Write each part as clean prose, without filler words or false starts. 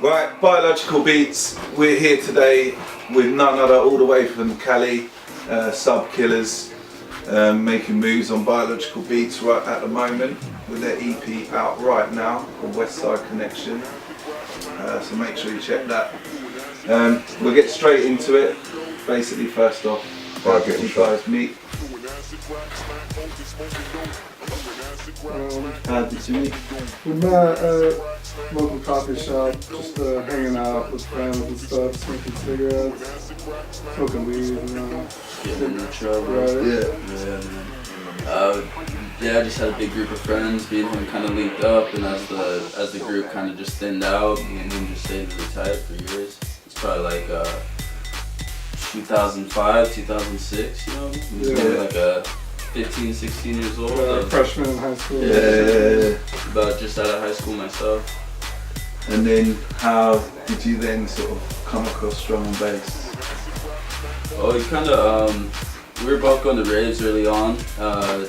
Right, Biological Beats, we're here today with none other, all the way from Cali, Sub Killaz, making moves on Biological Beats right at the moment with their EP out right now called West Side Connection, so make sure you check that. We'll get straight into it. Basically, first off, how did you guys meet? How did you meet? We met at a local coffee shop, just hanging out with friends and stuff, smoking cigarettes, smoking weed, getting in the trouble. Right. Yeah, I just had a big group of friends. Me and him kind of linked up, and as the group kind of just thinned out, me and him just stayed really tight for years. It's probably like 2005, 2006, you know? He was maybe like 15, 16 years old. Yeah, freshman in high school. Yeah. About just out of high school myself. And then how did you then sort of come across drum and bass? Oh, we kind of, we were both going to raves early on,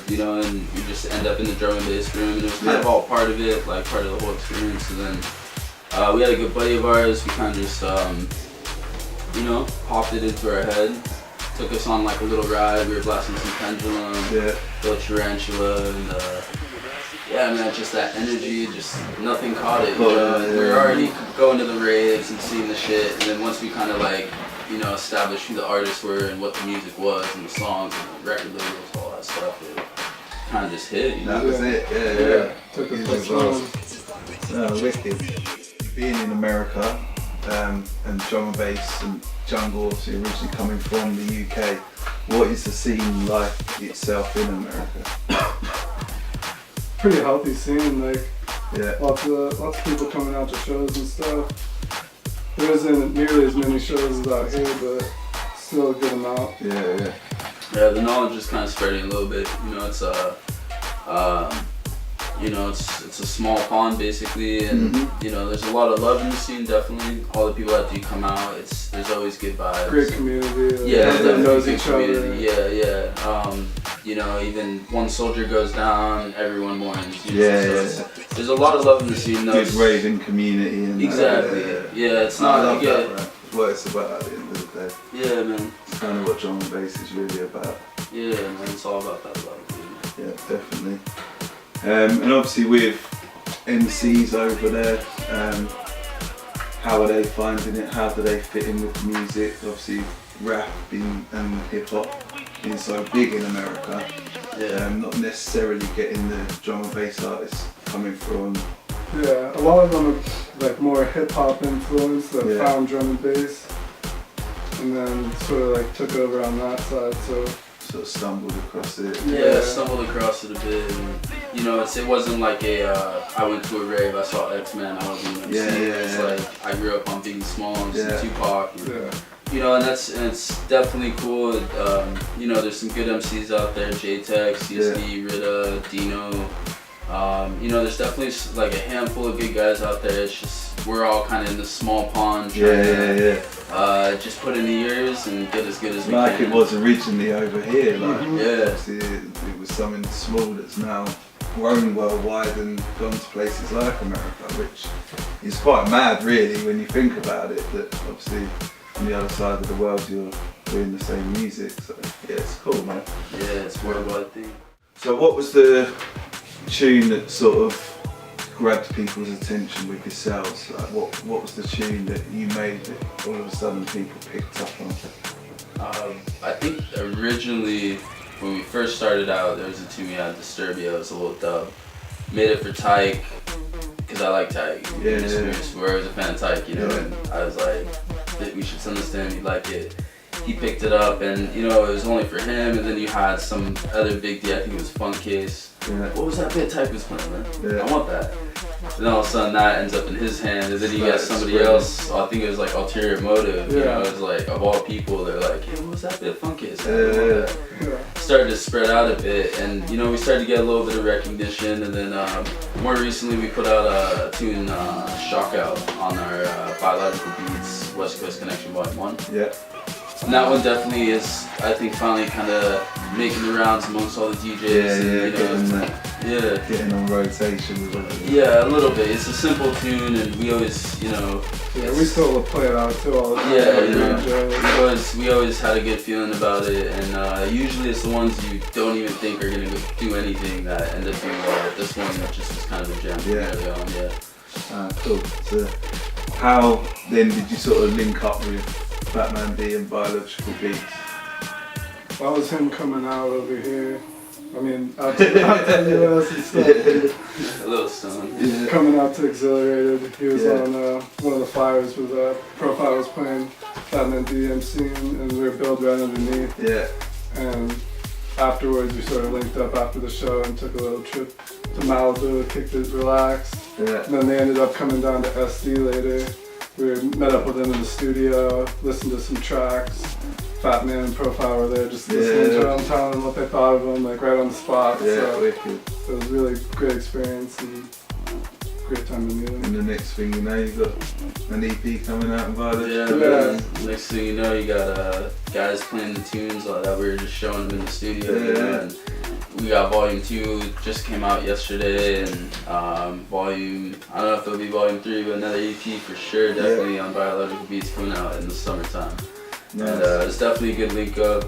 you know, and we just end up in the drum and bass room, and it was kind of all part of it, like part of the whole experience. And then we had a good buddy of ours, we kind of just, you know, popped it into our head. Took us on like a little ride. We were blasting some Pendulum, little Tarantula, and yeah, man, just that energy, just nothing caught it. You know? We were already going to the raves and seeing the shit, and then once we kind of like, you know, established who the artists were and what the music was and the songs and the record labels, all that stuff, it kind of just hit. You know? That was it. Yeah. Took us It was wicked. Being in America and drum and bass and jungle, obviously originally coming from the UK, what is the scene like itself in America? Pretty healthy scene, like lots of people coming out to shows and stuff. There isn't nearly as many shows as out here, but still a good amount. Yeah, the knowledge is kind of spreading a little bit. You know, it's a small pond basically, and you know, there's a lot of love in the scene. Definitely, all the people that do come out, there's always good vibes. Great community. Everyone knows each other. Yeah. You know, even one soldier goes down, everyone mourns. There's a lot of love in the scene. Good raving community. And exactly. It's not like it's what it's about at the end of the day. Yeah, man. It's kind of what drum and bass is really about. Yeah, man. It's all about that love. Yeah, definitely. And obviously with MCs over there, how are they finding it? How do they fit in with the music? Obviously rap and hip hop being so big in America, not necessarily getting the drum and bass artists coming from. Yeah, a lot of them are like more hip hop influenced that found drum and bass, and then sort of like took over on that side. So sort of stumbled across it. Yeah, stumbled across it a bit. And, you know, it wasn't like I went to a rave, I saw X-Men, I wasn't an MC. It's like I grew up on Biggie Smalls and Tupac. And, you know, and it's definitely cool. You know, there's some good MCs out there, J-Tech, CSD, Rita, Dino. You know, there's definitely like a handful of good guys out there. It's just, we're all kind of in this small pond trying to just put in the years and get as good as we can. Like it was originally over here, like obviously it was something small that's now grown worldwide and gone to places like America, which is quite mad really when you think about it, that obviously on the other side of the world you're doing the same music, so yeah, it's cool, man. Yeah, it's a worldwide thing. So what was the tune that sort of grabbed people's attention with yourselves? Like what was the tune that you made that all of a sudden people picked up on? I think originally when we first started out, there was a tune we had, Disturbia, it was a little dub. Made it for Tyke, because I like Tyke. We were always a fan of Tyke, you know, and I was like, we should send this to him, he'd like it. He picked it up, and you know, it was only for him, and then you had some other big D, I think it was Fun Case. What was that bit Tyke was playing, man? I want that. And then all of a sudden that ends up in his hand, and then you got somebody else, I think it was like Ulterior Motive, you know, it was like, of all people, they're like, hey, what was that bit Fun Case? Started to spread out a bit, and you know, we started to get a little bit of recognition, and then more recently we put out a tune, Shock Out, on our Biological Beats West Coast Connection Volume 1. And that one definitely is, I think, finally kind of making the rounds amongst all the DJs. Getting on rotation with everything. Yeah, a little bit. It's a simple tune, and we always, Yeah, we still play it out too all the time. We always had a good feeling about it, and usually it's the ones you don't even think are gonna do anything that end up doing well. This one just was kind of a gem early on. Cool. So, how then did you sort of link up with Batman D and Biological Beats? That was him coming out over here. I mean, out to the US and stuff. A little stone. Coming out to Exhilarated. He was on one of the flyers with Profile was playing Batman D M scene, and we were billed right underneath. Yeah. And afterwards, we sort of linked up after the show and took a little trip to Malibu, kicked it relaxed. Yeah. And then they ended up coming down to SD later. We met up with them in the studio, listened to some tracks. Fat Man and Profile were there just listening to them, telling them what they thought of them, like right on the spot. So wicked. it was a really great experience and great time to meet them. And the next thing you know, you got an EP coming out in Biological. Man. Next thing you know, you got guys playing the tunes that we were just showing them in the studio. And we got Volume 2 just came out yesterday, and Volume, I don't know if it'll be Volume 3, but another EP for sure, definitely on Biological Beats coming out in the summertime. Nice. And it's definitely a good link up.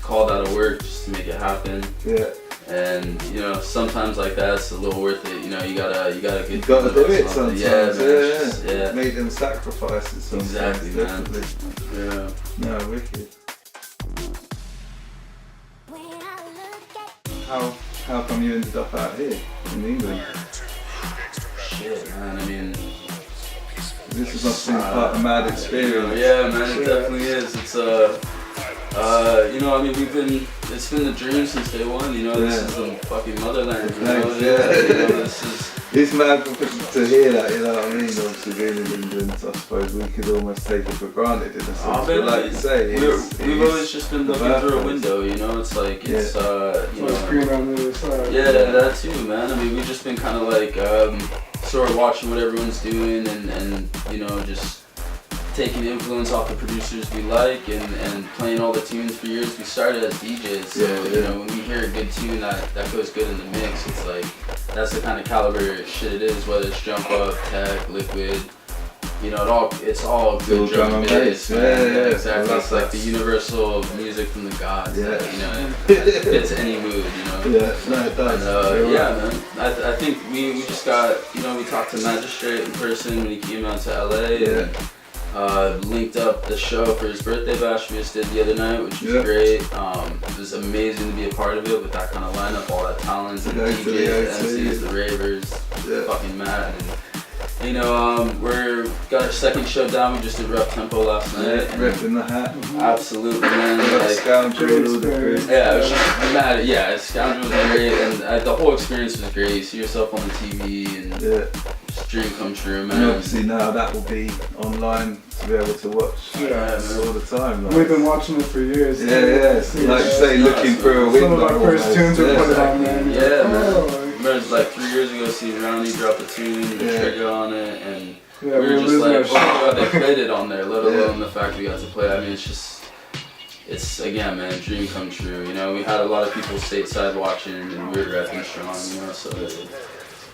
Called out of work just to make it happen. Yeah. And sometimes like that, it's a little worth it. You gotta You gotta do it sometimes. Yeah. Make them sacrifices sometimes. Exactly, man. Definitely. Yeah. No, wicked. How come you ended up out here in England? Shit, man. I mean, this must have been quite a mad experience. Yeah, man, it definitely is. It's it's been the dream since day one. This is the fucking motherland. It's mad to hear that. You know what I mean? Obviously, being in England, I suppose we could almost take it for granted in a sense. But like you say, we've always just been looking through a window. It's like it's green on the other side. Yeah, that too, man. I mean, we've just been kind of like sort of watching what everyone's doing, and just taking influence off the producers we like, and playing all the tunes for years. We started as DJs, so when we hear a good tune that goes good in the mix, it's like that's the kind of caliber shit it is. Whether it's Jump Up, Tech, Liquid, it's all good drum and bass. Yeah, exactly. It's like the universal music from the gods. That, it fits any mood. Yeah, no, it does. Man. I think we just got we talked to Magistrate in person when he came out to LA. And linked up the show for his birthday bash we just did the other night, which was great. It was amazing to be a part of it with that kind of lineup, all that talent, the DJs, the MCs, the ravers, fucking mad. And we're got our second show down. We just did Rough Tempo last night. Ripping the hat. Absolutely, man. Scoundrel. It was just mad. Yeah, Scoundrel was great, and the whole experience was great. You see yourself on the TV, and just dream come true, man. And obviously now that will be online to be able to watch all the time. We've been watching it for years. Like you say, looking through a window. Some of our first tunes are put on there. Yeah, man. Remember, it was like 3 years ago, seeing Roundy drop a tune, Trigger on it, and we were just like, oh my god, they played it on there, let alone the fact we got to play. I mean, it's again, man, dream come true. We had a lot of people stateside watching, and we were repping strong, so it's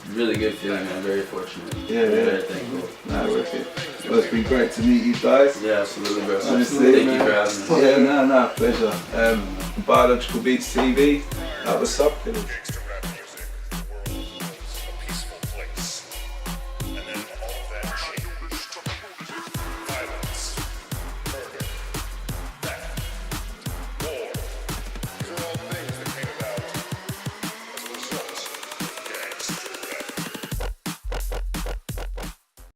really good feeling, man. Very fortunate. Very thankful. Wicked. Well, it's been great to meet you guys. Yeah, absolutely, bro. Thank you for having me. Yeah, pleasure. Biological Beats TV, that was Sub Killaz.